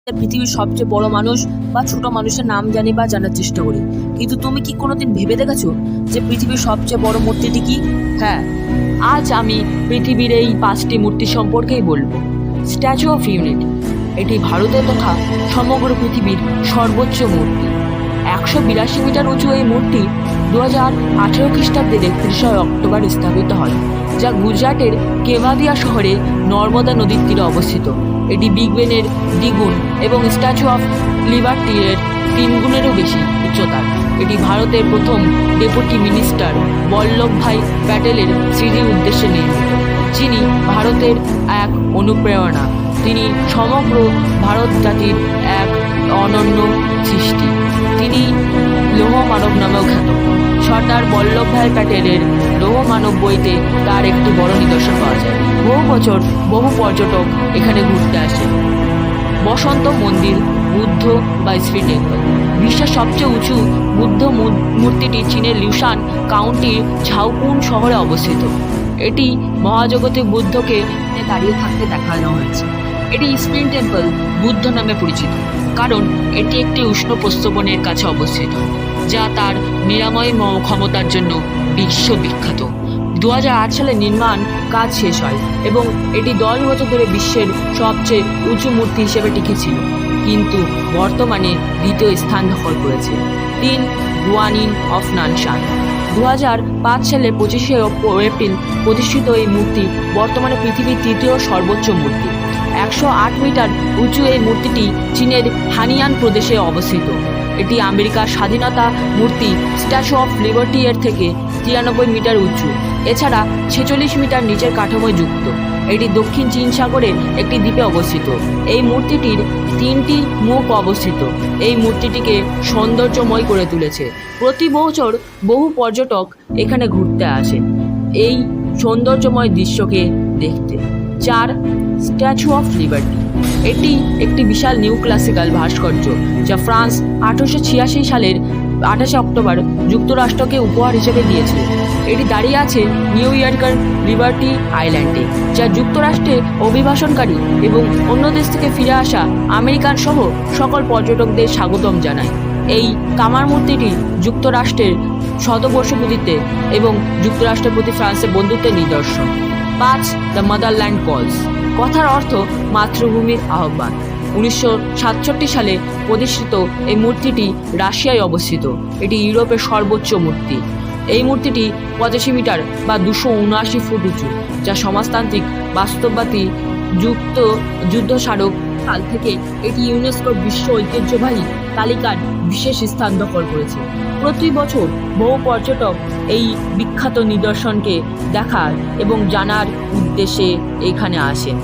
পৃথিবীর সবচেয়ে বড় মানুষ বা ছোট মানুষের নাম জানি বা জানার চেষ্টা করি, কিন্তু তুমি কি কোনোদিন ভেবে দেখেছো যে পৃথিবীর সবচেয়ে বড় মূর্তিটি কি? হ্যাঁ, আজ আমি পৃথিবীর এই 5টি মূর্তি সম্পর্কেই বলবো। স্ট্যাচু অফ ইউনিটি, এটি ভারতের তথা সমগ্র পৃথিবীর সর্বোচ্চ মূর্তি। 182 মিটার উঁচু এই মূর্তি 2018 খ্রিস্টাব্দের 31 অক্টোবর স্থাপিত হয়, যা গুজরাটের কেভাদিয়া শহরে নর্মদা নদীর তীরে অবস্থিত। এটি বিগ বেনের দ্বিগুণ এবং স্ট্যাচু অফ লিবার্টির 3 গুণেরও বেশি উচ্চতার। এটি ভারতের প্রথম ডেপুটি মিনিস্টার বল্লভভাই প্যাটেলের স্মৃতির উদ্দেশ্যে নির্মিত, যিনি ভারতের এক অনুপ্রেরণা। তিনি সমগ্র ভারত জাতির এক অনন্য সৃষ্টি। তিনি লৌহ মানব নামেও খ্যাত। সর্দার বল্লভভাই প্যাটেলের লৌহ মানব বইতে তার একটি বড় নিদর্শন পাওয়া যায়। বহু বছর বহু পর্যটক এখানে ঘুরতে আসেন। বসন্ত মন্দির বুদ্ধ বা স্ফি টেম্পল, বিশ্বের সবচেয়ে উঁচু বুদ্ধ মূর্তিটি চীনের লিউশান কাউন্টির ঝাউকুন শহরে অবস্থিত। এটি মহাজগতে বুদ্ধকে দাঁড়িয়ে থাকতে দেখানো হয়েছে। এটি স্প্রিং টেম্পল বুদ্ধ নামে পরিচিত, কারণ এটি একটি উষ্ণ প্রস্রবণের কাছে অবস্থিত, যা তার নিরাময় ক্ষমতার জন্য বিশ্ববিখ্যাত। 2008 সালে নির্মাণ কাজ শেষ হয় এবং এটি 10 বছর ধরে বিশ্বের সবচেয়ে উঁচু মূর্তি হিসেবে টিকেছিল, কিন্তু বর্তমানে দ্বিতীয় স্থান দখল করেছে। 3 গুয়ানিন অফ নানশান, 2005 সালে 25শে এপ্রিল প্রতিষ্ঠিত এই মূর্তি বর্তমানে পৃথিবীর তৃতীয় সর্বোচ্চ মূর্তি। 108 মিটার উঁচু এই মূর্তিটি চীনের হানিয়ান প্রদেশে অবস্থিত। এটি আমেরিকার স্বাধীনতা মূর্তি স্ট্যাচু অফ লিবার্টি এর থেকে 93 মিটার উঁচু, এছাড়া 46 মিটার নিচের কাঠামোয় যুক্ত। এটি দক্ষিণ চীন সাগরের একটি দ্বীপে অবস্থিত। এই মূর্তিটির 3টি মুখ অবস্থিত। এই মূর্তিটিকে সৌন্দর্যময় করে তুলেছে। প্রতি বছর বহু পর্যটক এখানে ঘুরতে আসেন এই সৌন্দর্যময় দৃশ্যকে দেখতে। 4 স্ট্যাচু অফ লিবার্টি, এটি একটি বিশাল নিউ ক্লাসিক্যাল ভাস্কর্য, যা ফ্রান্স 1886 সালের 28 অক্টোবর যুক্তরাষ্ট্রকে উপহার হিসেবে দিয়েছিল। এটি দাঁড়িয়ে আছে নিউ ইয়র্কের লিবার্টি আইল্যান্ডে, যা যুক্তরাষ্ট্রে অভিবাসনকারী এবং অন্য দেশ থেকে ফিরে আসা আমেরিকান সহ সকল পর্যটকদের স্বাগতম জানায়। এই তামার মূর্তিটি যুক্তরাষ্ট্রের শতবর্ষপূর্তিতে এবং যুক্তরাষ্ট্রের প্রতি ফ্রান্সের বন্ধুত্বের নিদর্শন। 5 দ্য মাদারল্যান্ড কলস, কথার অর্থ মাতৃভূমির আহ্বান। 1967 সালে প্রতিষ্ঠিত এই মূর্তিটি রাশিয়ায় অবস্থিত। এটি ইউরোপের সর্বোচ্চ মূর্তি। এই মূর্তিটি 85 মিটার বা 279 ফুট উঁচু, যা সমাজতান্ত্রিক বাস্তববাদী যুদ্ধ স্মারক কাল থেকে এটি ইউনেস্কোর বিশ্ব ঐতিহ্যবাহী তালিকার বিশেষ স্থান দখল করেছে। প্রতি বছর বহু পর্যটক এই বিখ্যাত নিদর্শনকে দেখার এবং জানার উদ্দেশ্যে এখানে আসেন।